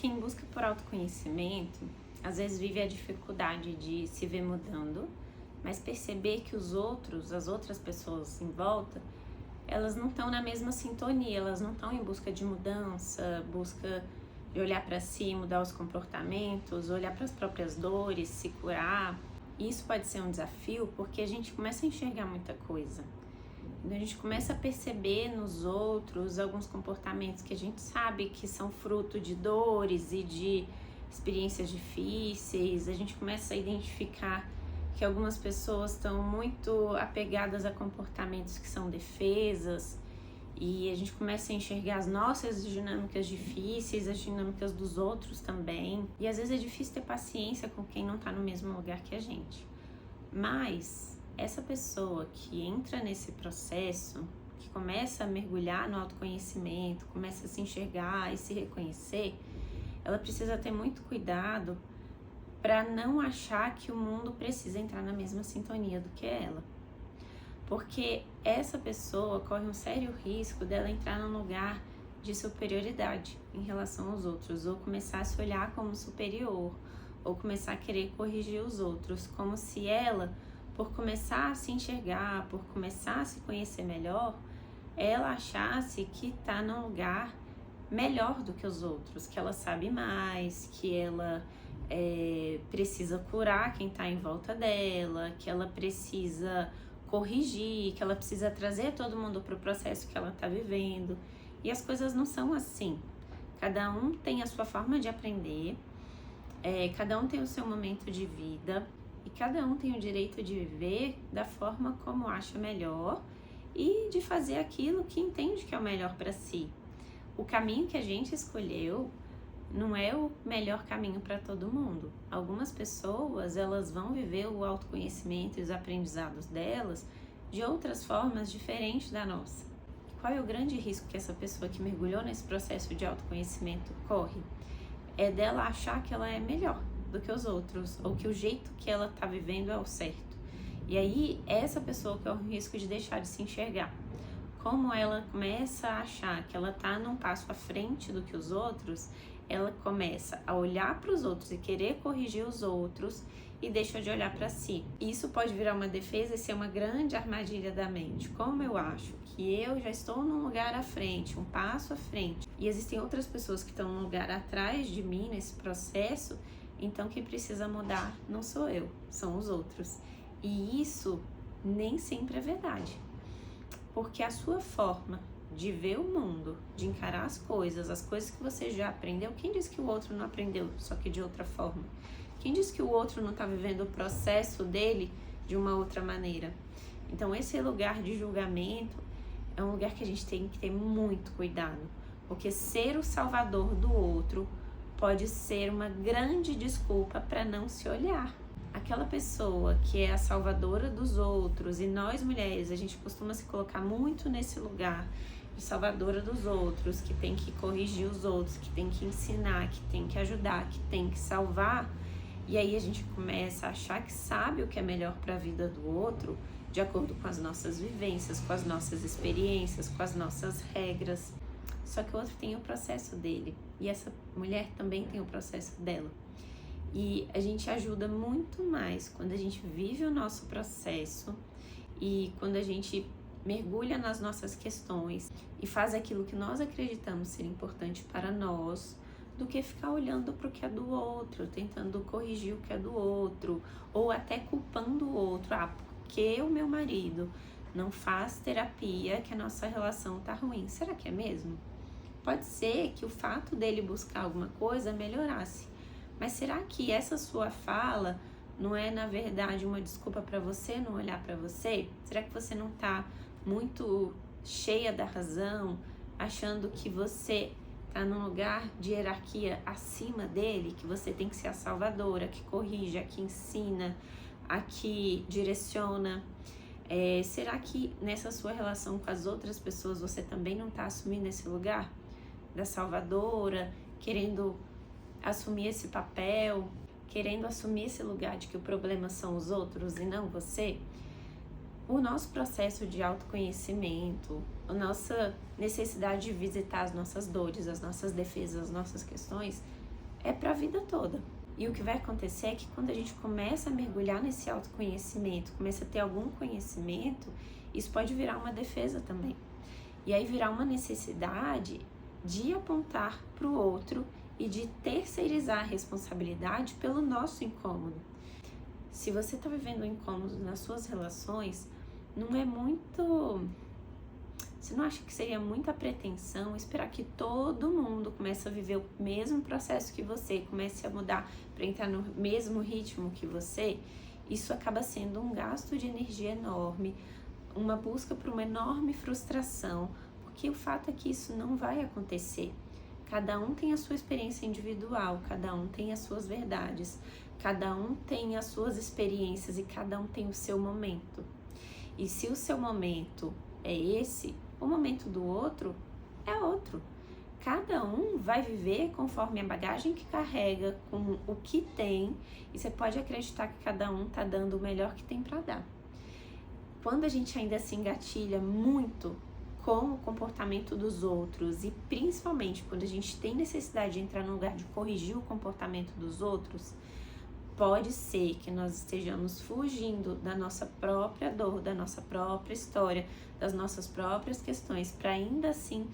quem busca por autoconhecimento, às vezes vive a dificuldade de se ver mudando, mas perceber que os outros, as outras pessoas em volta, elas não estão na mesma sintonia, elas não estão em busca de mudança, busca de olhar para si, mudar os comportamentos, olhar para as próprias dores, se curar. Isso pode ser um desafio porque a gente começa a enxergar muita coisa. A gente começa a perceber nos outros alguns comportamentos que a gente sabe que são fruto de dores e de experiências difíceis. A gente começa a identificar que algumas pessoas estão muito apegadas a comportamentos que são defesas, e a gente começa a enxergar as nossas dinâmicas difíceis, as dinâmicas dos outros também. E às vezes é difícil ter paciência com quem não está no mesmo lugar que a gente. Mas essa pessoa que entra nesse processo, que começa a mergulhar no autoconhecimento, começa a se enxergar e se reconhecer, ela precisa ter muito cuidado para não achar que o mundo precisa entrar na mesma sintonia do que ela. Porque essa pessoa corre um sério risco dela entrar num lugar de superioridade em relação aos outros, ou começar a se olhar como superior, ou começar a querer corrigir os outros, como se ela, por começar a se enxergar, por começar a se conhecer melhor, ela achasse que está num lugar melhor do que os outros, que ela sabe mais, que ela precisa curar quem está em volta dela, que ela precisa corrigir, que ela precisa trazer todo mundo para o processo que ela está vivendo. E as coisas não são assim. Cada um tem a sua forma de aprender, cada um tem o seu momento de vida, e cada um tem o direito de viver da forma como acha melhor e de fazer aquilo que entende que é o melhor para si. O caminho que a gente escolheu não é o melhor caminho para todo mundo. Algumas pessoas, elas vão viver o autoconhecimento e os aprendizados delas de outras formas diferentes da nossa. Qual é o grande risco que essa pessoa que mergulhou nesse processo de autoconhecimento corre? É dela achar que ela é melhor do que os outros, ou que o jeito que ela está vivendo é o certo. E aí, essa pessoa corre o risco de deixar de se enxergar. Como ela começa a achar que ela está num passo à frente do que os outros, ela começa a olhar para os outros e querer corrigir os outros e deixa de olhar para si. Isso pode virar uma defesa e ser uma grande armadilha da mente. Como eu acho que eu já estou num lugar à frente, um passo à frente, e existem outras pessoas que estão num lugar atrás de mim nesse processo, então quem precisa mudar não sou eu, são os outros. E isso nem sempre é verdade. Porque a sua forma de ver o mundo, de encarar as coisas que você já aprendeu, quem disse que o outro não aprendeu, só que de outra forma? Quem disse que o outro não está vivendo o processo dele de uma outra maneira? Então esse lugar de julgamento é um lugar que a gente tem que ter muito cuidado, porque ser o salvador do outro pode ser uma grande desculpa para não se olhar. Aquela pessoa que é a salvadora dos outros, e nós mulheres, a gente costuma se colocar muito nesse lugar de salvadora dos outros, que tem que corrigir os outros, que tem que ensinar, que tem que ajudar, que tem que salvar. E aí a gente começa a achar que sabe o que é melhor para a vida do outro, de acordo com as nossas vivências, com as nossas experiências, com as nossas regras. Só que o outro tem o processo dele, e essa mulher também tem o processo dela. E a gente ajuda muito mais quando a gente vive o nosso processo e quando a gente mergulha nas nossas questões e faz aquilo que nós acreditamos ser importante para nós, do que ficar olhando para o que é do outro, tentando corrigir o que é do outro, ou até culpando o outro. Porque o meu marido não faz terapia, que a nossa relação tá ruim. Será que é mesmo? Pode ser que o fato dele buscar alguma coisa melhorasse. Mas será que essa sua fala não é, na verdade, uma desculpa para você não olhar para você? Será que você não está muito cheia da razão, achando que você está num lugar de hierarquia acima dele, que você tem que ser a salvadora, que corrige, a que ensina, a que direciona? Será que nessa sua relação com as outras pessoas você também não está assumindo esse lugar da salvadora, querendo assumir esse papel, querendo assumir esse lugar de que o problema são os outros e não você? O nosso processo de autoconhecimento, a nossa necessidade de visitar as nossas dores, as nossas defesas, as nossas questões, é para a vida toda. E o que vai acontecer é que quando a gente começa a mergulhar nesse autoconhecimento, começa a ter algum conhecimento, isso pode virar uma defesa também. E aí virar uma necessidade de apontar para o outro e de terceirizar a responsabilidade pelo nosso incômodo. Se você está vivendo um incômodo nas suas relações, não é muito... Você não acha que seria muita pretensão esperar que todo mundo comece a viver o mesmo processo que você, comece a mudar para entrar no mesmo ritmo que você? Isso acaba sendo um gasto de energia enorme, uma busca por uma enorme frustração, porque o fato é que isso não vai acontecer. Cada um tem a sua experiência individual, cada um tem as suas verdades, cada um tem as suas experiências e cada um tem o seu momento. E se o seu momento é esse, o momento do outro é outro. Cada um vai viver conforme a bagagem que carrega, com o que tem, e você pode acreditar que cada um tá dando o melhor que tem para dar. Quando a gente ainda se engatilha muito com o comportamento dos outros, e principalmente quando a gente tem necessidade de entrar no lugar de corrigir o comportamento dos outros, pode ser que nós estejamos fugindo da nossa própria dor, da nossa própria história, das nossas próprias questões, para ainda assim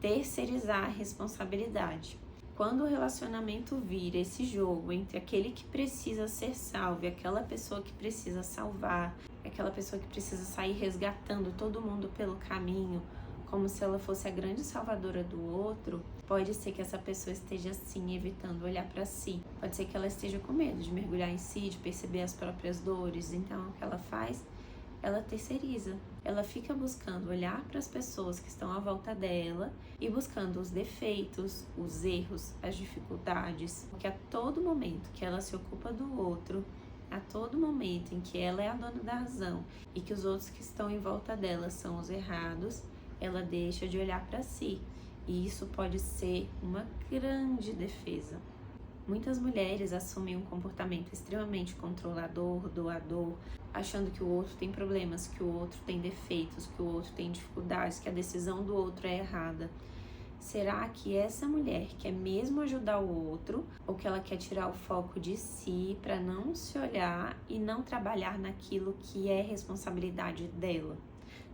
terceirizar a responsabilidade. Quando o relacionamento vira esse jogo entre aquele que precisa ser salvo e aquela pessoa que precisa salvar, aquela pessoa que precisa sair resgatando todo mundo pelo caminho, como se ela fosse a grande salvadora do outro, pode ser que essa pessoa esteja sim evitando olhar para si. Pode ser que ela esteja com medo de mergulhar em si, de perceber as próprias dores. Então o que ela faz? Ela terceiriza. Ela fica buscando olhar para as pessoas que estão à volta dela e buscando os defeitos, os erros, as dificuldades. Porque a todo momento que ela se ocupa do outro, a todo momento em que ela é a dona da razão e que os outros que estão em volta dela são os errados, ela deixa de olhar para si. E isso pode ser uma grande defesa. Muitas mulheres assumem um comportamento extremamente controlador, doador, achando que o outro tem problemas, que o outro tem defeitos, que o outro tem dificuldades, que a decisão do outro é errada. Será que essa mulher quer mesmo ajudar o outro ou que ela quer tirar o foco de si para não se olhar e não trabalhar naquilo que é responsabilidade dela,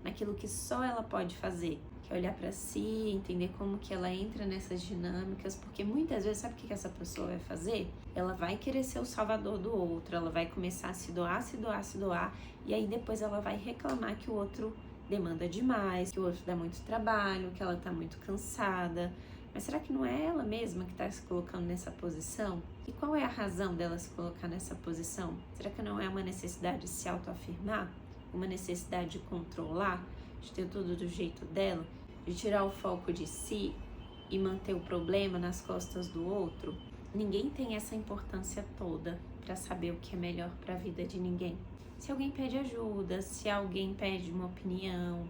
naquilo que só ela pode fazer? Que é olhar para si, entender como que ela entra nessas dinâmicas, porque muitas vezes, sabe o que essa pessoa vai fazer? Ela vai querer ser o salvador do outro, ela vai começar a se doar, e aí depois ela vai reclamar que o outro demanda demais, que o outro dá muito trabalho, que ela tá muito cansada. Mas será que não é ela mesma que está se colocando nessa posição? E qual é a razão dela se colocar nessa posição? Será que não é uma necessidade de se autoafirmar? Uma necessidade de controlar? De ter tudo do jeito dela? De tirar o foco de si e manter o problema nas costas do outro? Ninguém tem essa importância toda para saber o que é melhor para a vida de ninguém. Se alguém pede ajuda, se alguém pede uma opinião,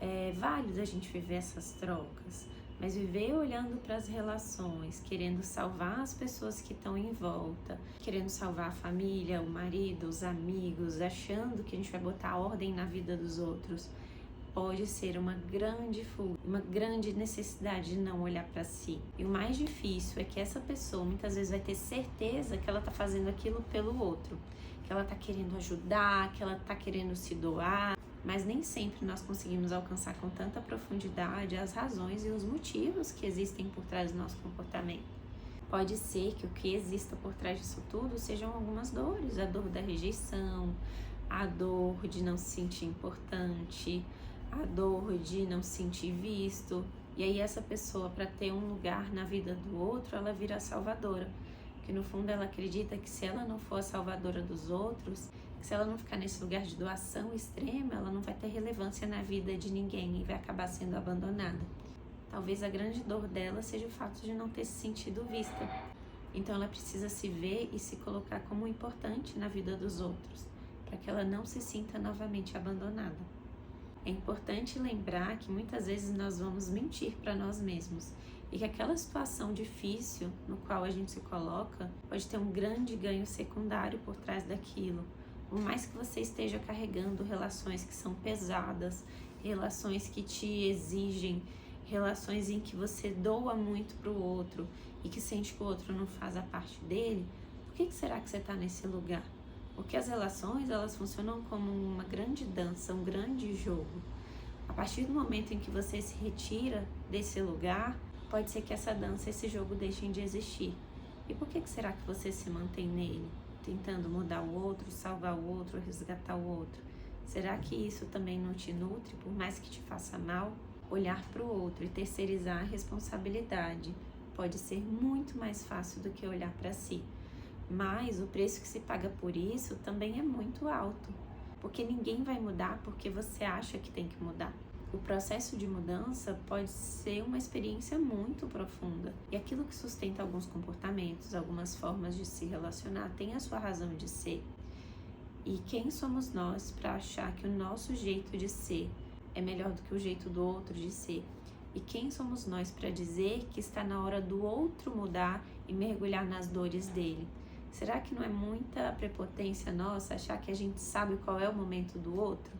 é válido a gente viver essas trocas, mas viver olhando para as relações, querendo salvar as pessoas que estão em volta, querendo salvar a família, o marido, os amigos, achando que a gente vai botar ordem na vida dos outros, pode ser uma grande fuga, uma grande necessidade de não olhar para si. E o mais difícil é que essa pessoa muitas vezes vai ter certeza que ela está fazendo aquilo pelo outro, que ela está querendo ajudar, que ela está querendo se doar, mas nem sempre nós conseguimos alcançar com tanta profundidade as razões e os motivos que existem por trás do nosso comportamento. Pode ser que o que exista por trás disso tudo sejam algumas dores, a dor da rejeição, a dor de não se sentir importante, a dor de não se sentir visto. E aí essa pessoa, para ter um lugar na vida do outro, ela vira a salvadora. Porque no fundo ela acredita que se ela não for a salvadora dos outros, que se ela não ficar nesse lugar de doação extrema, ela não vai ter relevância na vida de ninguém e vai acabar sendo abandonada. Talvez a grande dor dela seja o fato de não ter se sentido vista. Então ela precisa se ver e se colocar como importante na vida dos outros, para que ela não se sinta novamente abandonada. É importante lembrar que muitas vezes nós vamos mentir para nós mesmos e que aquela situação difícil no qual a gente se coloca pode ter um grande ganho secundário por trás daquilo. Por mais que você esteja carregando relações que são pesadas, relações que te exigem, relações em que você doa muito para o outro e que sente que o outro não faz a parte dele, por que será que você está nesse lugar? Porque as relações, elas funcionam como uma grande dança, um grande jogo. A partir do momento em que você se retira desse lugar, pode ser que essa dança, esse jogo deixem de existir. E por que será que você se mantém nele? Tentando mudar o outro, salvar o outro, resgatar o outro. Será que isso também não te nutre, por mais que te faça mal? Olhar para o outro e terceirizar a responsabilidade pode ser muito mais fácil do que olhar para si. Mas o preço que se paga por isso também é muito alto, porque ninguém vai mudar porque você acha que tem que mudar. O processo de mudança pode ser uma experiência muito profunda, e aquilo que sustenta alguns comportamentos, algumas formas de se relacionar, tem a sua razão de ser. E quem somos nós para achar que o nosso jeito de ser é melhor do que o jeito do outro de ser? E quem somos nós para dizer que está na hora do outro mudar e mergulhar nas dores dele? Será que não é muita prepotência nossa achar que a gente sabe qual é o momento do outro?